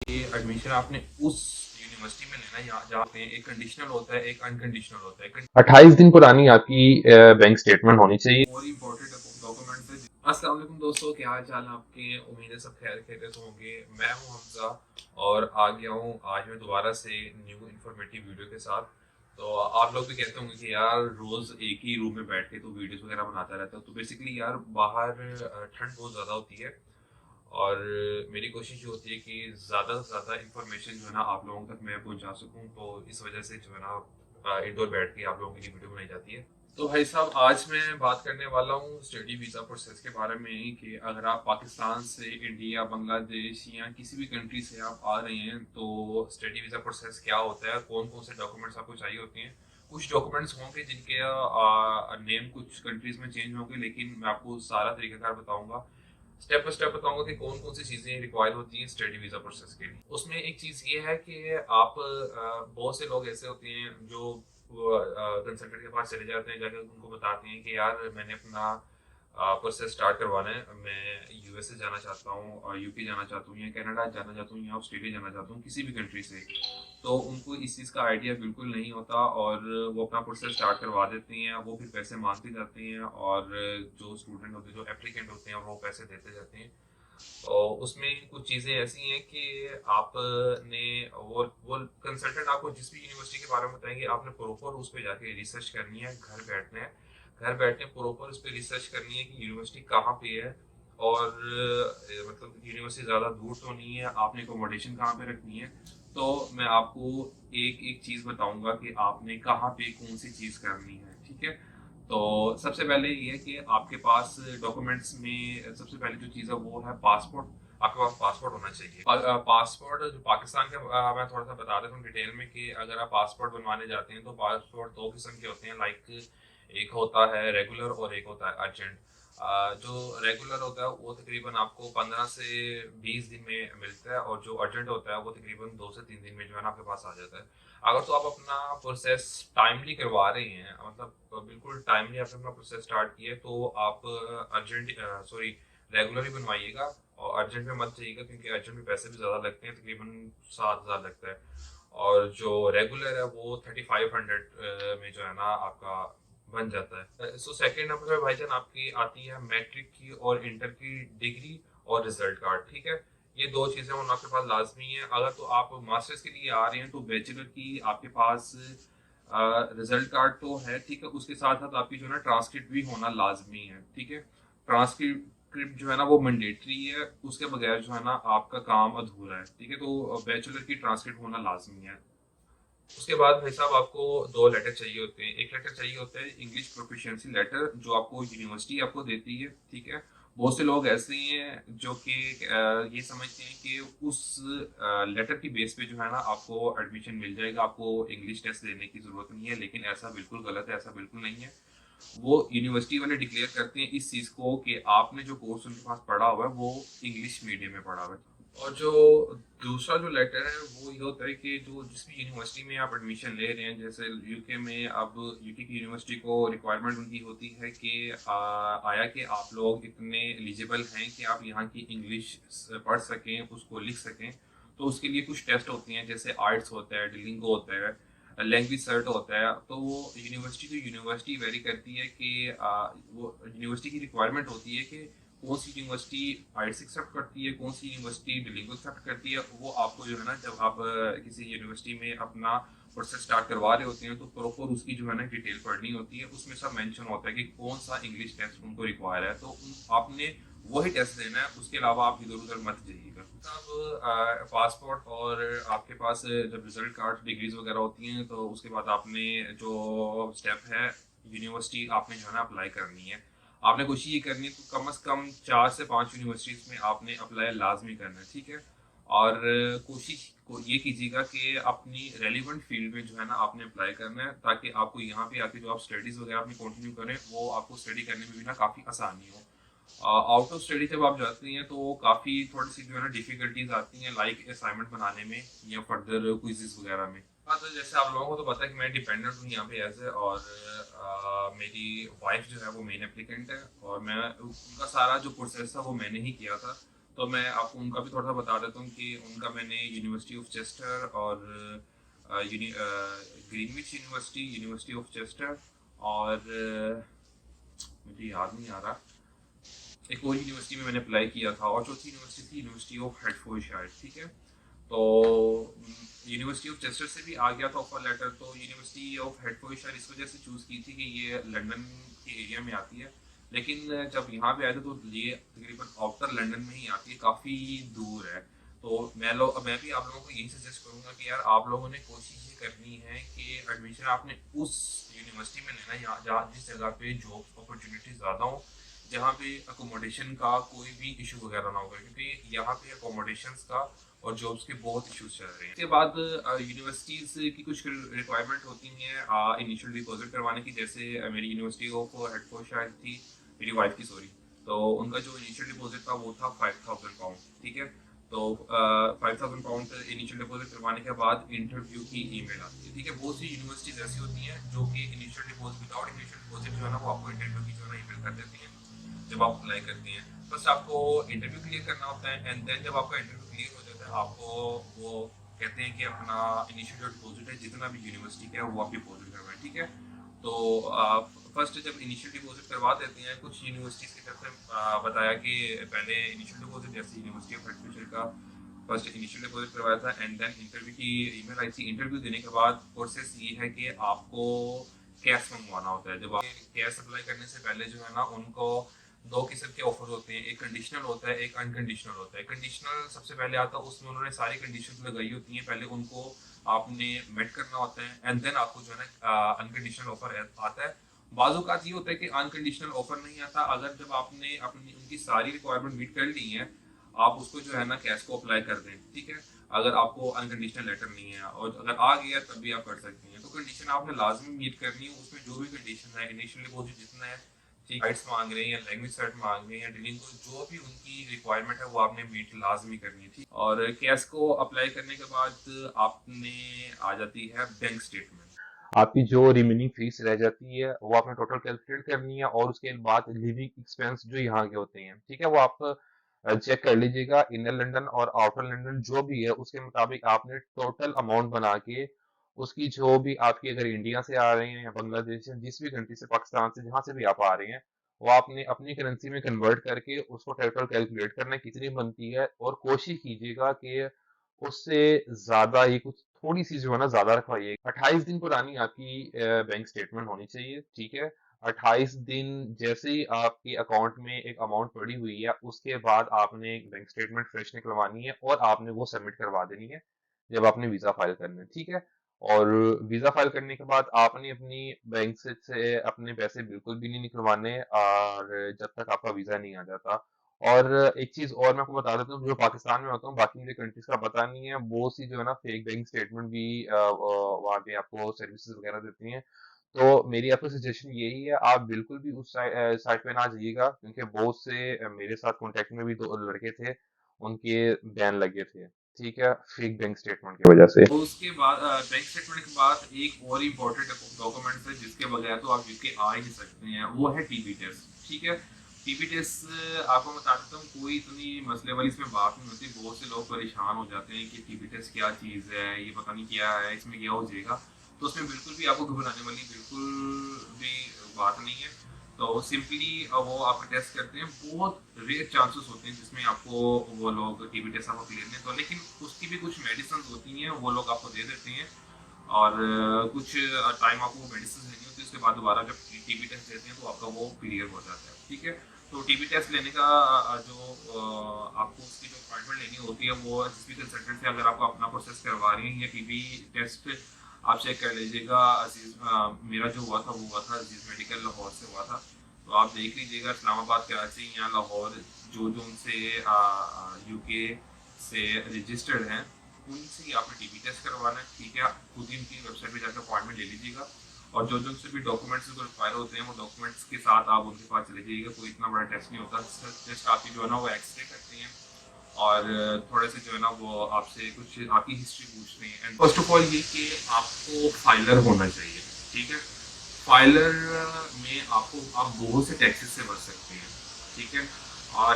Admission आपने उस university में लेना है जहाँ पे एक कंडीशनल होता है, एक अनकंडीशनल होता है। 28 दिन पुरानी आपकी बैंक स्टेटमेंट होनी चाहिए। और इम्पोर्टेंट डॉक्यूमेंट है। अस्सलाम वालेकुम दोस्तों, क्या हाल चाल है आपके? उम्मीद है सब खैर खैरियत होंगे। मैं हूं हमजा और आ गया हूं आज मैं दोबारा से न्यू इन्फॉर्मेटिव वीडियो के साथ। तो आप लोग भी कहते होंगे कि यार रोज एक ही रूम में बैठ के तो वीडियोस वगैरह बनाता रहता है। तो बेसिकली यार बाहर ठंड बहुत ज़्यादा होती है और मेरी कोशिश ये होती है कि ज़्यादा से ज़्यादा इन्फॉर्मेशन जो है ना आप लोगों तक मैं पहुंचा सकूं। तो इस वजह से जो है ना इंडोर बैठ के आप लोगों के लिए वीडियो बनाई जाती है। तो भाई साहब, आज मैं बात करने वाला हूँ स्टडी वीज़ा प्रोसेस के बारे में ही कि अगर आप पाकिस्तान से इंडिया, बांग्लादेश या किसी भी कंट्री से आप आ रहे हैं तो स्टडी वीज़ा प्रोसेस क्या होता है, कौन कौन से डॉक्यूमेंट्स आपको चाहिए होते हैं। कुछ डॉक्यूमेंट्स होंगे जिनके नेम कुछ कंट्रीज में चेंज होंगे, लेकिन मैं आपको सारा तरीकाकार बताऊंगा, स्टेप बाय स्टेप बताऊंगा कि कौन कौन सी चीज़ें रिक्वायर होती हैं स्टडी वीज़ा प्रोसेस के लिए। उसमें एक चीज़ ये है कि आप बहुत से लोग ऐसे होते हैं जो कंसल्टेंट के पास चले जाते हैं, जाकर उनको बताते हैं कि यार मैंने अपना प्रोसेस स्टार्ट करवाना है, मैं यूएसए जाना चाहता हूँ और यूके जाना चाहता हूँ या कनाडा जाना चाहता हूँ या ऑस्ट्रेलिया जाना चाहता हूँ, किसी भी कंट्री से। तो उनको इस चीज़ का आइडिया बिल्कुल नहीं होता और वो अपना प्रोसेस स्टार्ट करवा देते हैं। वो फिर पैसे मांगते जाते हैं और जो स्टूडेंट होते हैं, जो एप्लीकेंट होते हैं, वो पैसे देते जाते हैं। और उसमें कुछ चीज़ें ऐसी हैं कि आपने वो कंसल्टेंट आपको जिस भी यूनिवर्सिटी के बारे में बताएंगे, आपने प्रॉपर उस पर जाके रिसर्च करनी है। घर बैठना है, घर बैठने प्रॉपर उस पर रिसर्च करनी है कि यूनिवर्सिटी कहाँ पे है और मतलब यूनिवर्सिटी ज़्यादा दूर तो नहीं है, आपने अकोमोडेशन कहाँ पे रखनी है। तो मैं आपको एक एक चीज़ बताऊंगा कि आपने कहाँ पे कौन सी चीज़ करनी है, ठीक है। तो सबसे पहले ये है कि आपके पास डॉक्यूमेंट्स में सबसे पहले जो चीज़ है वो है पासपोर्ट। आपके पास पासपोर्ट होना चाहिए। पासपोर्ट जो पाकिस्तान के मैं थोड़ा सा बता देता हूँ डिटेल में कि अगर आप पासपोर्ट बनवाने जाते हैं तो पासपोर्ट दो किस्म के होते हैं। लाइक एक होता है रेगुलर और एक होता है अर्जेंट। जो रेगुलर होता है वो तकरीबन आपको 15 से 20 दिन में मिलता है और जो अर्जेंट होता है वो तकरीबन 2 से 3 दिन में जो है ना आपके पास आ जाता है। अगर तो आप अपना प्रोसेस टाइमली करवा रहे हैं, मतलब बिल्कुल टाइमली आपने अपना प्रोसेस स्टार्ट किया है, तो आप अर्जेंट सॉरी रेगुलर ही बनवाइएगा और अर्जेंट में मत जाइएगा, क्योंकि अर्जेंट में पैसे भी ज़्यादा लगते हैं, तकरीबन 7,000 लगता है। और जो रेगुलर है वो 3500 में जो है ना आपका बन जाता है। सो सेकेंड नंबर पे भाईजान आपकी आती है मैट्रिक की और इंटर की डिग्री और रिजल्ट कार्ड, ठीक है। ये दो चीज़ें होना आपके पास लाजमी है। अगर तो आप मास्टर्स के लिए आ रहे हैं तो बैचलर की आपके पास रिजल्ट कार्ड तो है, ठीक है। उसके साथ साथ आपकी जो है ना ट्रांसक्रिप्ट भी होना लाजमी है, ठीक है। ट्रांसक्रिप्ट जो है ना वो मैंडेटरी है, उसके बगैर जो है ना आपका काम अधूरा है, ठीक है। तो बैचलर की ट्रांसक्रिप्ट होना लाजमी है। उसके बाद भाई साहब आपको दो लेटर चाहिए होते हैं। एक लेटर चाहिए होता है इंग्लिश प्रोफिशिएंसी लेटर, जो आपको यूनिवर्सिटी आपको देती है, ठीक है। बहुत से लोग ऐसे ही हैं जो कि ये समझते हैं कि उस लेटर की बेस पे जो है ना आपको एडमिशन मिल जाएगा, आपको इंग्लिश टेस्ट देने की ज़रूरत नहीं है। लेकिन ऐसा बिल्कुल गलत है, ऐसा बिल्कुल नहीं है। वो यूनिवर्सिटी वाले डिक्लेयर करते हैं इस चीज़ को कि आपने जो कोर्स उनके पास पढ़ा हुआ है वो इंग्लिश मीडियम में पढ़ा हुआ है। और जो दूसरा जो लेटर है वो ये होता है कि जो जिस भी यूनिवर्सिटी में आप एडमिशन ले रहे हैं, जैसे यूके में, अब यूके की यूनिवर्सिटी को रिक्वायरमेंट उनकी होती है कि आया कि आप लोग इतने एलिजिबल हैं कि आप यहाँ की इंग्लिश पढ़ सकें, उसको लिख सकें। तो उसके लिए कुछ टेस्ट होते हैं, जैसे आर्ट्स होता है, डिलिंगो होता है, लैंग्वेज सर्ट होता है। तो वो यूनिवर्सिटी टू यूनिवर्सिटी वेरी करती है कि वो यूनिवर्सिटी की रिक्वायरमेंट होती है कि कौन सी यूनिवर्सिटी आइट्स एक्सेप्ट करती है, कौन सी यूनिवर्सिटी बिलिंगुअल एक्सेप्ट करती है। वो आपको जो है ना जब आप किसी यूनिवर्सिटी में अपना प्रोसेस स्टार्ट करवा रहे होते हैं तो प्रॉपर उसकी जो है ना डिटेल पढ़नी होती है। उसमें सब मेंशन होता है कि कौन सा इंग्लिश टेस्ट उनको रिक्वायर है, तो आपने वही टेस्ट देना है। उसके अलावा आप इधर उधर मत जाइएगा। अब पासपोर्ट और आपके पास जब रिजल्ट कार्ड डिग्रीज वगैरह होती हैं तो उसके बाद आपने जो स्टेप है, यूनिवर्सिटी आपने जो है ना अप्लाई करनी है। आपने कोशिश ये करनी है तो कम से कम 4 से 5 यूनिवर्सिटीज़ में आपने अप्लाई लाजमी करना है, ठीक है। और कोशिश को ये कीजिएगा कि अपनी रेलिवेंट फील्ड में जो है ना आपने अप्लाई करना है, ताकि आपको यहाँ पे आके जो आप स्टडीज़ वगैरह अपनी कंटिन्यू करें वो आपको स्टडी करने में भी ना काफ़ी आसानी हो। आउट ऑफ स्टडी जब आप जाते हैं तो काफ़ी थोड़ी सी जो है ना डिफिकल्टीज आती हैं, लाइक असाइनमेंट बनाने में या फर्दर क्विजेज वगैरह में। हाँ, तो जैसे आप लोगों को तो पता है कि मैं डिपेंडेंट हूँ यहाँ पे एज ए, और मेरी वाइफ जो है वो मेन एप्लीकेंट है और मैं उनका सारा जो प्रोसेस था वो मैंने ही किया था। तो मैं आपको उनका भी थोड़ा सा बता देता हूँ कि उनका मैंने यूनिवर्सिटी ऑफ चेस्टर और Greenwich university, university of Chester और मुझे याद नहीं आ रहा, एक और यूनिवर्सिटी में मैंने अप्लाई किया था, और चौथी यूनिवर्सिटी थी यूनिवर्सिटी ऑफ हेडफोर्डशायर। ठीक है, तो यूनिवर्सिटी ऑफ चेस्टर से भी आ गया था ऑफर लेटर। तो यूनिवर्सिटी ऑफ हेडफोर्डशायर इस वजह से चूज़ की थी कि ये लंदन के एरिया में आती है, लेकिन जब यहाँ पे आए थे तो ये तकरीबन आउटर लंदन में ही आती है, काफ़ी दूर है। तो मैं भी आप लोगों को यही सजेस्ट करूँगा कि यार आप लोगों ने कोशिश ये करनी है कि एडमिशन आपने उस यूनिवर्सिटी में लेना है जहाँ जिस जगह पे जॉब अपॉर्चुनिटी ज़्यादा हो, जहाँ पे अकोमोडेशन का कोई भी इशू वगैरह ना होगा, क्योंकि यहाँ पे अकोमोडेशंस का और जॉब्स के बहुत इश्यूज चल रहे हैं। इसके बाद यूनिवर्सिटीज़ की कुछ रिक्वायरमेंट होती हैं इनिशियल डिपॉजिट करवाने की, जैसे मेरी यूनिवर्सिटी ऑफ हेडफोर्डशायर थी, मेरी वाइफ की सॉरी, तो उनका जो इनिशियल डिपॉजिट था वो था £5,000। ठीक है, तो £5,000 इनिशियल डिपॉजिट करवाने के बाद इंटरव्यू की ईमेल आती है। ठीक है, बहुत सी यूनिवर्सिटीज ऐसी होती हैं जो कि initial deposit without initial deposit जो है ना वो आपको इंटरव्यू की जो है ना ईमेल कर देती हैं जब आप अप्लाई करते हैं। बस आपको इंटरव्यू क्लियर करना होता है, एंड देन जब आपका इंटरव्यू क्लियर हो जाता है आपको वो कहते हैं कि अपना इनिशियल जो डिपॉजिट है जितना भी यूनिवर्सिटी का है वो आप डिपॉजिट करवाएं। ठीक है, तो आप फर्स्ट जब इनिशियल डिपॉजिट करवा देते हैं, कुछ यूनिवर्सिटीज़ की तरफ से बताया कि पहले इनिशियल डिपॉजिट, जैसे यूनिवर्सिटी ऑफ एडमिशन का फर्स्ट इनिशियल डिपॉजिट करवाया था, एंड देन इंटरव्यू की ईमेल आई थी। इंटरव्यू देने के बाद प्रोसेस ये है कि आपको कैश मंगवाना होता है। जब आप कैश अप्लाई करने से पहले जो है ना उनको दो किस्म के ऑफर होते हैं, एक कंडीशनल होता है, एक अनकंडीशनल होता है। कंडीशनल सबसे पहले आता है, उसमें उन्होंने सारी कंडीशन लगाई होती हैं, पहले उनको आपने मेट करना होता है, एंड देन आपको जो है ना अनकंडीशनल ऑफर आता है। बाज़ ये होता है कि अनकंडीशनल ऑफर नहीं आता अगर जब आपने अपनी उनकी सारी रिक्वायरमेंट मीट कर ली है, आप उसको जो है ना कैश को अप्लाई कर दें। ठीक है, अगर आपको अनकंडीशनल लेटर नहीं है और अगर आ गया तब भी आप कर सकती हैं। तो कंडीशन आपने लाजमी मीट करनी है, उसमें जो भी कंडीशन है, इनिशियल डिपॉजिट जितना है, राइट्स मांग रहे हैं या लैंग्वेज सर्ट मांग रहे हैं या डीलिंग को, जो भी उनकी रिक्वायरमेंट है वो आपने मीट लाजमी करनी थी। और कैश को अप्लाई करने के बाद आपने आ जाती है बैंक स्टेटमेंट। आपकी जो रिमेनिंग फीस रह जाती है वो आपने टोटल कैलकुलेट करनी है, और उसके बाद लिविंग एक्सपेंस जो यहाँ के होते हैं, ठीक है, वो आप चेक कर लीजिएगा। इनर लंदन और आउटर लंदन जो भी है उसके मुताबिक आपने टोटल अमाउंट बना के उसकी जो भी आपकी, अगर इंडिया से आ रहे हैं या बांग्लादेश से, जिस भी कंट्री से, पाकिस्तान से, जहां से भी आप आ रहे हैं, वो आपने अपनी करेंसी में कन्वर्ट करके उसको टोटल कैलकुलेट करना है कितनी बनती है, और कोशिश कीजिएगा कि उससे ज्यादा ही कुछ, थोड़ी सी जो है ना ज्यादा रखवाइए। 28 दिन पुरानी आपकी बैंक स्टेटमेंट होनी चाहिए। ठीक है, 28 दिन जैसे ही आपके अकाउंट में एक अमाउंट पड़ी हुई है उसके बाद आपने बैंक स्टेटमेंट फ्रेश निकलवानी है और आपने वो सबमिट करवा देनी है जब आपने वीजा फाइल करना है। ठीक है, और वीजा फाइल करने के बाद आपने अपनी बैंक से अपने पैसे बिल्कुल भी नहीं निकलवाने, और जब तक आपका वीजा नहीं आ जाता। और एक चीज और मैं आपको बता देता हूँ, जो पाकिस्तान में होता हूँ, बाकी मुझे कंट्रीज का पता नहीं है, वो सी जो है ना फेक बैंक स्टेटमेंट भी वहाँ पे आपको सर्विसेज वगैरह देती हैं। तो मेरी आपको सजेशन यही है, आप बिल्कुल भी उस साइट पे ना जाइएगा, क्योंकि बहुत से मेरे साथ कांटेक्ट में भी दो लड़के थे, उनके बैन लगे थे, ठीक है, फेक बैंक स्टेटमेंट की वजह से। तो उसके बाद बैंक स्टेटमेंट के बाद एक और इम्पोर्टेंट डॉक्यूमेंट है जिसके बगैर तो आप यूके आ ही नहीं सकते हैं, वो है टीबी टेस्ट। ठीक है, टीबी टेस्ट आपको बता देता हूँ, कोई इतनी मसले वाली इसमें बात नहीं होती। बहुत से लोग परेशान हो जाते हैं कि टीबी टेस्ट क्या चीज़ है, ये पता नहीं क्या है, इसमें क्या हो जाएगा। तो उसमें बिल्कुल भी आपको घबराने वाली बिल्कुल भी बात नहीं है। तो सिंपली वो आप टेस्ट करते हैं, बहुत रेयर चांसेस होते हैं जिसमें आपको वो लोग टीबी टेस्ट आपको क्लियर नहीं, तो लेकिन उसकी भी कुछ मेडिसिन होती हैं वो लोग आपको दे देते हैं, और कुछ टाइम आपको वो मेडिसिन लेनी होती है। उसके बाद दोबारा जब टीबी टेस्ट देते हैं तो आपका वो क्लियर हो जाता है। ठीक है, तो टीबी टेस्ट लेने का जो आपको उसकी जो अपॉइंटमेंट लेनी होती है वो जिस भी कंसल्टेंट से अगर आपको अपना प्रोसेस करवा रही हैं, या टीबी टेस्ट आप चेक कर लीजिएगा। मेरा जो हुआ था वो हुआ था अजीज मेडिकल लाहौर से हुआ था, तो आप देख लीजिएगा इस्लामाबाद, कराची या लाहौर, जो जो उनसे यूके से रजिस्टर्ड हैं उनसे ही आपने टीबी टेस्ट करवाना है। ठीक है, आप खुद ही उनकी वेबसाइट पे जाकर अपॉइंटमेंट ले लीजिएगा, और जो जो उनसे भी डॉक्यूमेंट्स को रिक्वायर होते हैं वो डॉक्यूमेंट्स के साथ आप उनके पास चले जाइएगा। कोई इतना बड़ा टेस्ट नहीं होता, टेस्ट आपकी जो है ना वो एक्सरे करते हैं, और थोड़े से जो है ना वो आपसे कुछ आपकी हिस्ट्री पूछते हैं। एंड फर्स्ट ऑफ ऑल ये कि आपको फाइलर होना चाहिए। ठीक है, फाइलर में आपको आप बहुत से टैक्सेस से बच सकते हैं। ठीक है, और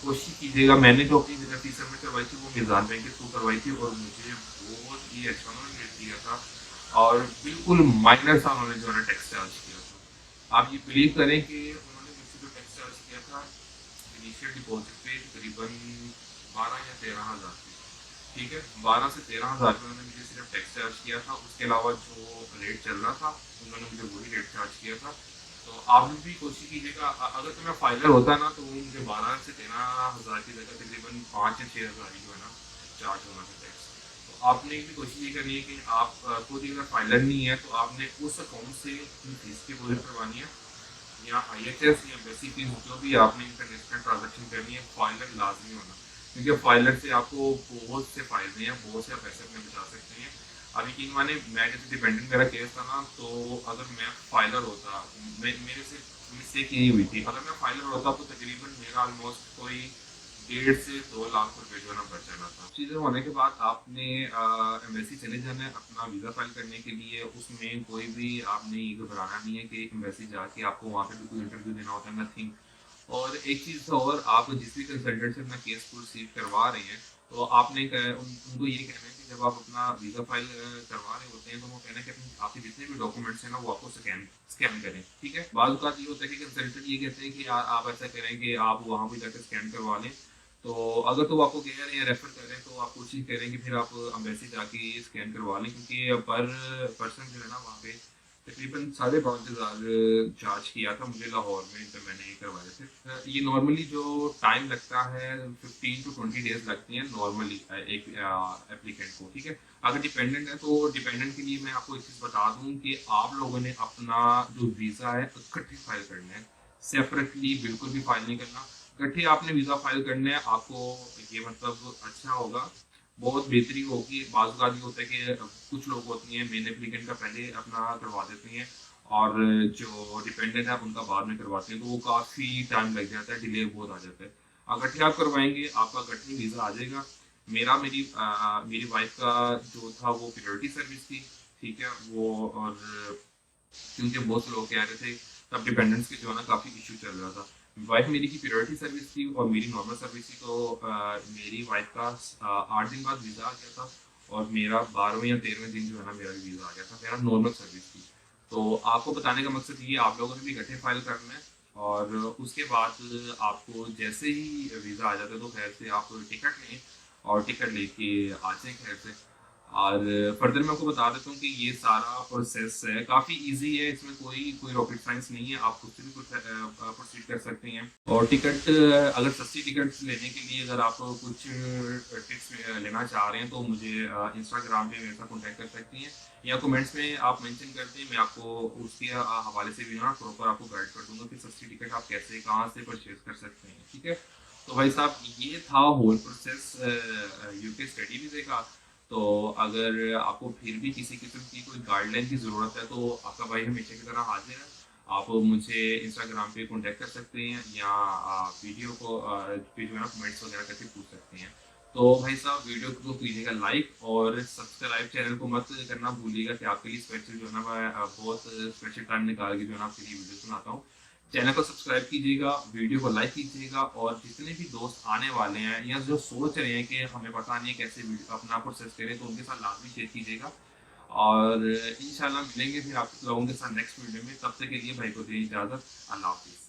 कोशिश कीजिएगा, मैंने जो अपनी जगह फीस सबमिट करवाई थी वो मिज़ान बैंक के थ्रू करवाई थी और मुझे बहुत ही अच्छा उन्होंने रेट दिया था और बिल्कुल माइनर सा उन्होंने जो है ना टैक्स चार्ज किया था। आप ये बिलीव करें कि उन्होंने मुझसे जो टैक्स चार्ज किया था इनिशियल डिपॉजिट पे तकरीबन 12 या 13 हज़ार, ठीक है, 12 से 13 हज़ार रुपये उन्होंने मुझे सिर्फ टैक्स चार्ज किया था। उसके अलावा जो रेट चल रहा था उन्होंने मुझे वही रेट चार्ज किया था। तो आप लोग भी कोशिश कीजिएगा, अगर तो मैं फाइलर होता ना तो वो मुझे 12 से 13 हज़ार की जगह तकरीबन 5 या 6 हज़ार ही जो है ना चार्ज होना था टैक्स। तो आपने भी कोशिश ये करनी है कि आप खुद ही अगर फाइलर नहीं है तो आपने उस अकाउंट से अपनी फीस की डिपॉजिट करवानी है, या IHS या बेसिक फीस जो भी आपने इंटरनेशनल ट्रांजेक्शन करनी है, फाइलर लाजमी होना, क्योंकि फाइलर से आपको बहुत से फायदे हैं, बहुत से पैसे अपने बचा सकते हैं। अब यकीन माने, मैं जैसे डिपेंडेंट मेरा केस था ना, तो अगर मैं फाइलर होता, मेरे से मिस्टेक यही हुई थी, अगर मैं फाइलर होता तो तकरीबन मेरा ऑलमोस्ट कोई 1.5 से 2 लाख रुपए जो है ना बच जाना था। चीज़ें होने के बाद आपने एम्बेसी चले जाना है अपना वीज़ा फाइल करने के लिए। उसमें कोई भी आपने ये घबराना नहीं है कि एम्बेसी जाके आपको वहाँ पे भी कोई इंटरव्यू देना होता है, नथिंग। और एक चीज़ और, आप जिस भी कंसल्टेंट से अपना केस प्रोसीड करवा रहे हैं, तो आपने उनको ये कहना है कि जब आप अपना वीज़ा फाइल करवा रहे होते हैं तो वो कहना है कि आपके जितने भी डॉक्यूमेंट्स हैं ना वो आपको स्कैन स्कैन करें, ठीक है। बाज़ औक़ात ये होता है कि कंसल्टेंट ये कहते हैं कि आप ऐसा करें कि आप वहाँ पे जाकर स्कैन करवा लें। तो अगर तो वो आपको कह रहे हैं, रेफ़र कर रहे हैं, तो आप कोशिश करें कि फिर आप एम्बेसी जाके ये स्कैन करवा लें, क्योंकि पर पर्सन जो है ना वहाँ पे तकरीबन 5,500 चार्ज किया था मुझे लाहौर में जब मैंने ये करवाए थे। ये नॉर्मली जो टाइम लगता है 15 to 20 डेज़ लगती हैं नॉर्मली एक एप्लीकेंट को, ठीक है। अगर डिपेंडेंट है तो डिपेंडेंट के लिए मैं आपको एक चीज़ बता दूँ कि आप लोगों ने अपना जो वीज़ा है इकट्ठे फाइल करना है, सेपरेटली बिल्कुल भी फाइल नहीं करना। इकट्ठे आपने वीज़ा फाइल करना है, आपको ये मतलब अच्छा होगा, बहुत बेहतरी होगी। बाज़ ये होता है कि कुछ लोग होती हैं मेन एप्लीकेंट का पहले अपना करवा देते हैं और जो डिपेंडेंट है उनका बाद में करवाते हैं, तो वो काफ़ी टाइम लग जाता है, डिले बहुत आ जाता है। गठे आप करवाएंगे, आपका गठे वीज़ा आ जाएगा। मेरी वाइफ का जो था वो प्रायोरिटी सर्विस थी, ठीक है वो। और क्योंकि बहुत से लोग कह रहे थे, तब डिपेंडेंट्स के जो है ना काफ़ी इशू चल रहा था। वाइफ मेरी की प्रायोरिटी सर्विस थी और मेरी नॉर्मल सर्विस थी, तो मेरी वाइफ का 8 दिन बाद वीज़ा आ गया था और मेरा 12वें या 13वें दिन जो है ना मेरा वीज़ा आ गया था, मेरा नॉर्मल सर्विस थी। तो आपको बताने का मकसद ये, आप लोगों ने भी इकट्ठे फाइल करना है और उसके बाद आपको जैसे ही वीज़ा आ जाता है तो खैर से आप टिकट लें और टिकट लेके आ जाएँ खैर से। और फर्दर मैं आपको बता देता हूँ कि ये सारा प्रोसेस है, काफ़ी ईज़ी है, इसमें कोई कोई रॉकेट साइंस नहीं है, आप खुद से भी कुछ प्रोसीड कर सकते हैं। और टिकट, अगर सस्ती टिकट लेने के लिए अगर आप कुछ टिप्स लेना चाह रहे हैं तो मुझे इंस्टाग्राम पे मेरे साथ कॉन्टैक्ट कर सकती हैं, या कमेंट्स में आप मेंशन कर दें, मैं आपको उसके हवाले से भी ना प्रॉपर आपको गाइड कर दूँगा कि सस्ती टिकट आप कैसे कहाँ से परचेज़ कर सकते हैं, ठीक है। तो भाई साहब ये था होल प्रोसेस यूके स्टडी वीज़े का। तो अगर आपको फिर भी किसी किस्म की कोई गाइडलाइन की ज़रूरत है तो आपका भाई हमेशा की तरह हाजिर है। आप मुझे इंस्टाग्राम पे कॉन्टैक्ट कर सकते हैं या वीडियो को पे जो है ना कमेंट्स वगैरह करके पूछ सकते हैं। तो भाई साहब वीडियो को कीजिएगा लाइक और सब्सक्राइब, चैनल को मत करना भूलिएगा कि आपके लिए स्पेशल जो है ना मैं बहुत स्पेशल टाइम निकाल के जो है ना आपके लिए वीडियो बनाता हूँ। चैनल को सब्सक्राइब कीजिएगा, वीडियो को लाइक कीजिएगा और जितने भी दोस्त आने वाले हैं या जो सोच रहे हैं कि हमें पता नहीं है कैसे अपना प्रोसेस करें, तो उनके साथ लाजमी शेयर कीजिएगा। और इंशाल्लाह मिलेंगे फिर आप लोगों के साथ नेक्स्ट वीडियो में, तब तक के लिए भाई को दें इजाज़त। अल्लाह हाफिज़।